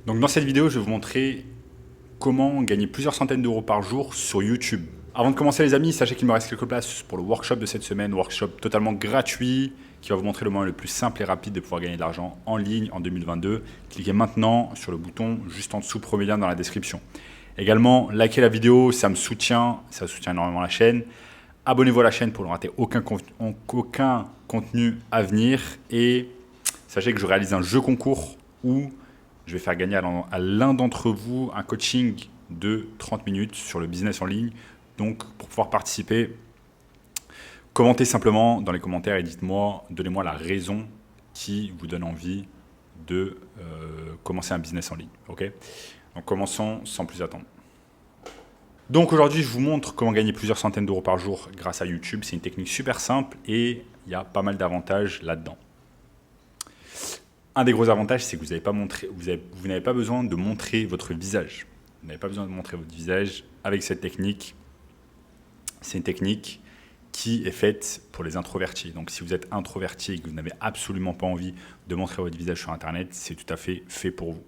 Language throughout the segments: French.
Donc dans cette vidéo, je vais vous montrer comment gagner plusieurs centaines d'euros par jour sur YouTube. Avant de commencer les amis, sachez qu'il me reste quelques places pour le workshop de cette semaine, workshop totalement gratuit qui va vous montrer le moyen le plus simple et rapide de pouvoir gagner de l'argent en ligne en 2022. Cliquez maintenant sur le bouton juste en dessous, premier lien dans la description. Également, likez la vidéo, ça me soutient, ça soutient énormément la chaîne. Abonnez-vous à la chaîne pour ne rater aucun contenu à venir. Et sachez que je réalise un jeu concours où je vais faire gagner à l'un d'entre vous un coaching de 30 minutes sur le business en ligne. Donc, pour pouvoir participer, commentez simplement dans les commentaires et donnez-moi la raison qui vous donne envie de commencer un business en ligne. Ok ? Donc, commençons sans plus attendre. Donc aujourd'hui, je vous montre comment gagner plusieurs centaines d'euros par jour grâce à YouTube. C'est une technique super simple et il y a pas mal d'avantages là-dedans. Un des gros avantages, c'est que vous n'avez pas besoin de montrer votre visage. Vous n'avez pas besoin de montrer votre visage avec cette technique. C'est une technique qui est faite pour les introvertis. Donc si vous êtes introverti et que vous n'avez absolument pas envie de montrer votre visage sur Internet, c'est tout à fait pour vous.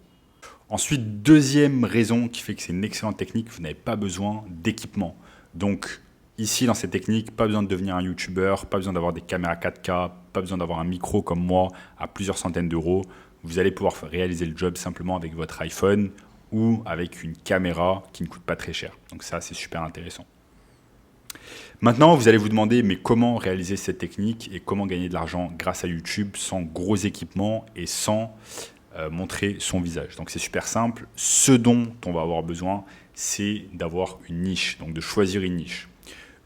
Ensuite, deuxième raison qui fait que c'est une excellente technique, vous n'avez pas besoin d'équipement. Donc ici, dans cette technique, pas besoin de devenir un YouTuber, pas besoin d'avoir des caméras 4K, pas besoin d'avoir un micro comme moi à plusieurs centaines d'euros. Vous allez pouvoir réaliser le job simplement avec votre iPhone ou avec une caméra qui ne coûte pas très cher. Donc ça, c'est super intéressant. Maintenant, vous allez vous demander, mais comment réaliser cette technique et comment gagner de l'argent grâce à YouTube sans gros équipements et sans montrer son visage. Donc c'est super simple. Ce dont on va avoir besoin, c'est d'avoir une niche, donc de choisir une niche.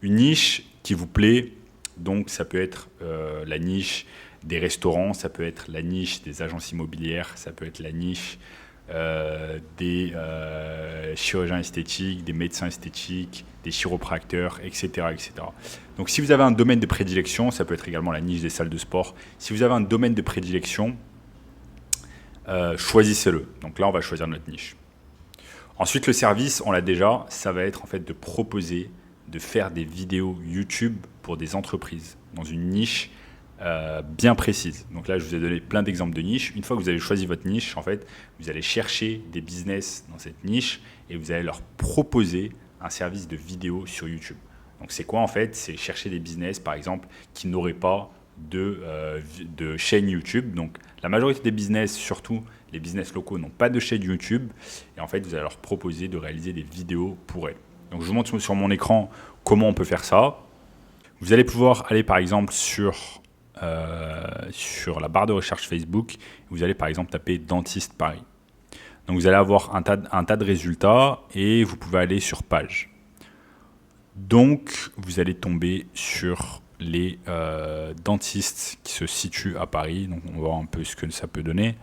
Une niche qui vous plaît, donc ça peut être la niche des restaurants, ça peut être la niche des agences immobilières, ça peut être la niche des chirurgiens esthétiques, des médecins esthétiques, des chiropracteurs, etc., etc. Donc si vous avez un domaine de prédilection, ça peut être également la niche des salles de sport. Si vous avez un domaine de prédilection, choisissez-le. Donc là, on va choisir notre niche. Ensuite, le service, on l'a déjà, ça va être en fait de proposer de faire des vidéos YouTube pour des entreprises dans une niche bien précise. Donc là, je vous ai donné plein d'exemples de niches. Une fois que vous avez choisi votre niche, en fait, vous allez chercher des business dans cette niche et vous allez leur proposer un service de vidéo sur YouTube. Donc c'est quoi en fait? C'est chercher des business, par exemple, qui n'auraient pas de chaîne YouTube. Donc la majorité des business, surtout les business locaux, n'ont pas de chaîne YouTube. Et en fait, vous allez leur proposer de réaliser des vidéos pour elles. Donc je vous montre sur mon écran comment on peut faire ça. Vous allez pouvoir aller par exemple sur la barre de recherche Facebook. Vous allez par exemple taper dentiste Paris. Donc vous allez avoir un tas de résultats et vous pouvez aller sur page. Donc vous allez tomber sur les dentistes qui se situent à Paris. Donc on va voir un peu ce que ça peut donner.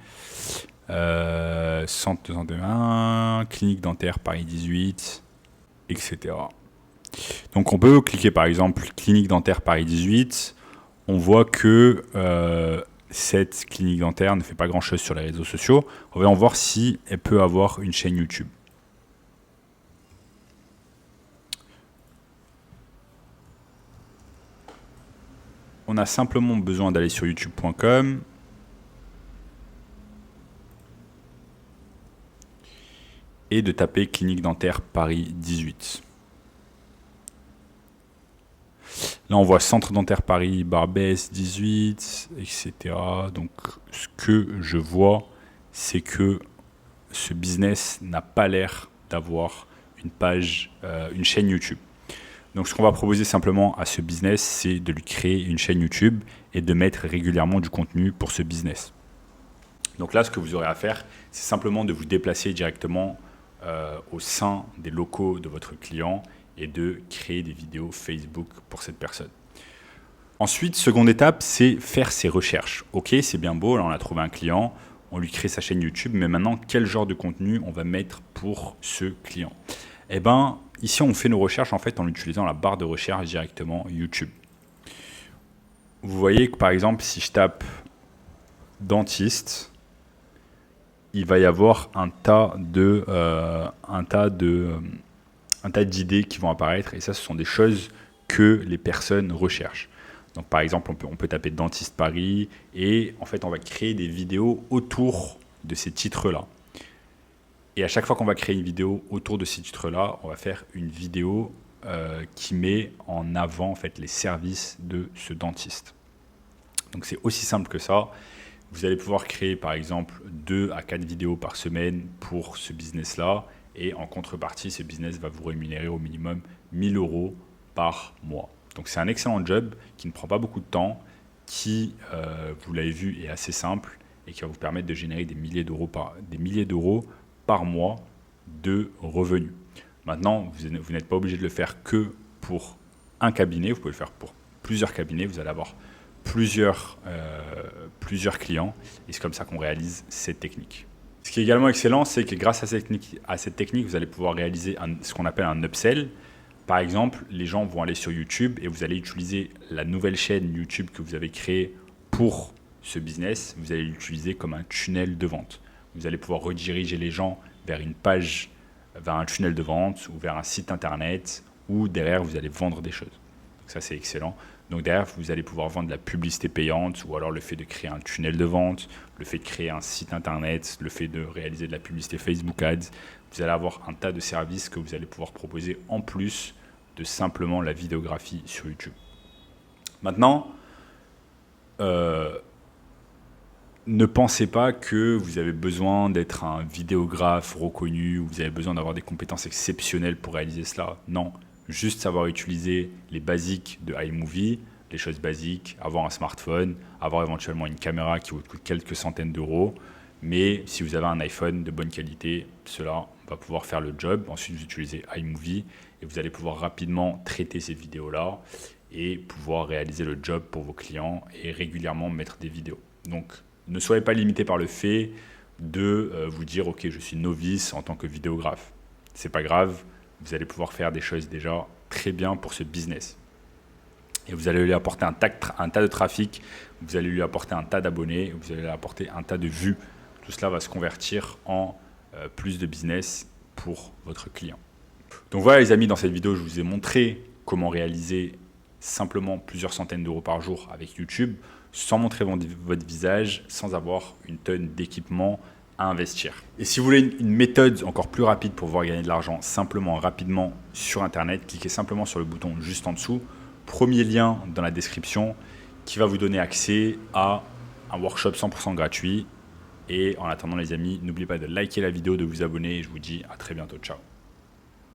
Centre de santé 1, clinique dentaire Paris 18, etc. Donc on peut cliquer par exemple clinique dentaire Paris 18. On voit que cette clinique dentaire ne fait pas grand chose sur les réseaux sociaux. On va en voir si elle peut avoir une chaîne YouTube. On a simplement besoin d'aller sur youtube.com et de taper clinique dentaire Paris 18. Là, on voit centre dentaire Paris, Barbès 18, etc. Donc, ce que je vois, c'est que ce business n'a pas l'air d'avoir une chaîne YouTube. Donc, ce qu'on va proposer simplement à ce business, c'est de lui créer une chaîne YouTube et de mettre régulièrement du contenu pour ce business. Donc là, ce que vous aurez à faire, c'est simplement de vous déplacer directement au sein des locaux de votre client et de créer des vidéos Facebook pour cette personne. Ensuite, seconde étape, c'est faire ses recherches. Ok, c'est bien beau, là on a trouvé un client, on lui crée sa chaîne YouTube, mais maintenant, quel genre de contenu on va mettre pour ce client? Eh bien, ici, on fait nos recherches en fait en utilisant la barre de recherche directement YouTube. Vous voyez que par exemple, si je tape dentiste, il va y avoir un tas d'idées qui vont apparaître. Et ça, ce sont des choses que les personnes recherchent. Donc, par exemple, on peut taper dentiste Paris et en fait, on va créer des vidéos autour de ces titres-là. Et à chaque fois qu'on va créer une vidéo autour de ces titres-là, on va faire une vidéo qui met en avant en fait, les services de ce dentiste. Donc c'est aussi simple que ça. Vous allez pouvoir créer par exemple 2 à 4 vidéos par semaine pour ce business-là. Et en contrepartie, ce business va vous rémunérer au minimum 1 000 € par mois. Donc c'est un excellent job qui ne prend pas beaucoup de temps, qui, vous l'avez vu, est assez simple et qui va vous permettre de générer des milliers d'euros par mois de revenus. Maintenant, vous n'êtes pas obligé de le faire que pour un cabinet, vous pouvez le faire pour plusieurs cabinets, vous allez avoir plusieurs clients et c'est comme ça qu'on réalise cette technique. Ce qui est également excellent, c'est que grâce à cette technique, vous allez pouvoir réaliser ce qu'on appelle un upsell. Par exemple, les gens vont aller sur YouTube et vous allez utiliser la nouvelle chaîne YouTube que vous avez créée pour ce business, vous allez l'utiliser comme un tunnel de vente. Vous allez pouvoir rediriger les gens vers une page, vers un tunnel de vente ou vers un site internet où derrière vous allez vendre des choses. Donc ça c'est excellent. Donc derrière vous allez pouvoir vendre de la publicité payante ou alors le fait de créer un tunnel de vente, le fait de créer un site internet, le fait de réaliser de la publicité Facebook Ads. Vous allez avoir un tas de services que vous allez pouvoir proposer en plus de simplement la vidéographie sur YouTube. Maintenant, ne pensez pas que vous avez besoin d'être un vidéographe reconnu ou vous avez besoin d'avoir des compétences exceptionnelles pour réaliser cela. Non, juste savoir utiliser les basiques de iMovie, les choses basiques, avoir un smartphone, avoir éventuellement une caméra qui vous coûte quelques centaines d'euros. Mais si vous avez un iPhone de bonne qualité, cela va pouvoir faire le job. Ensuite, vous utilisez iMovie et vous allez pouvoir rapidement traiter ces vidéos-là et pouvoir réaliser le job pour vos clients et régulièrement mettre des vidéos. Donc, ne soyez pas limité par le fait de vous dire « Ok, je suis novice en tant que vidéographe ». Ce n'est pas grave, vous allez pouvoir faire des choses déjà très bien pour ce business. Et vous allez lui apporter un tas de trafic, vous allez lui apporter un tas d'abonnés, vous allez lui apporter un tas de vues. Tout cela va se convertir en plus de business pour votre client. Donc voilà les amis, dans cette vidéo, je vous ai montré comment réaliser simplement plusieurs centaines d'euros par jour avec YouTube sans montrer votre visage, sans avoir une tonne d'équipement à investir. Et si vous voulez une méthode encore plus rapide pour pouvoir gagner de l'argent simplement, rapidement sur Internet, cliquez simplement sur le bouton juste en dessous. Premier lien dans la description qui va vous donner accès à un workshop 100% gratuit. Et en attendant les amis, n'oubliez pas de liker la vidéo, de vous abonner et je vous dis à très bientôt. Ciao.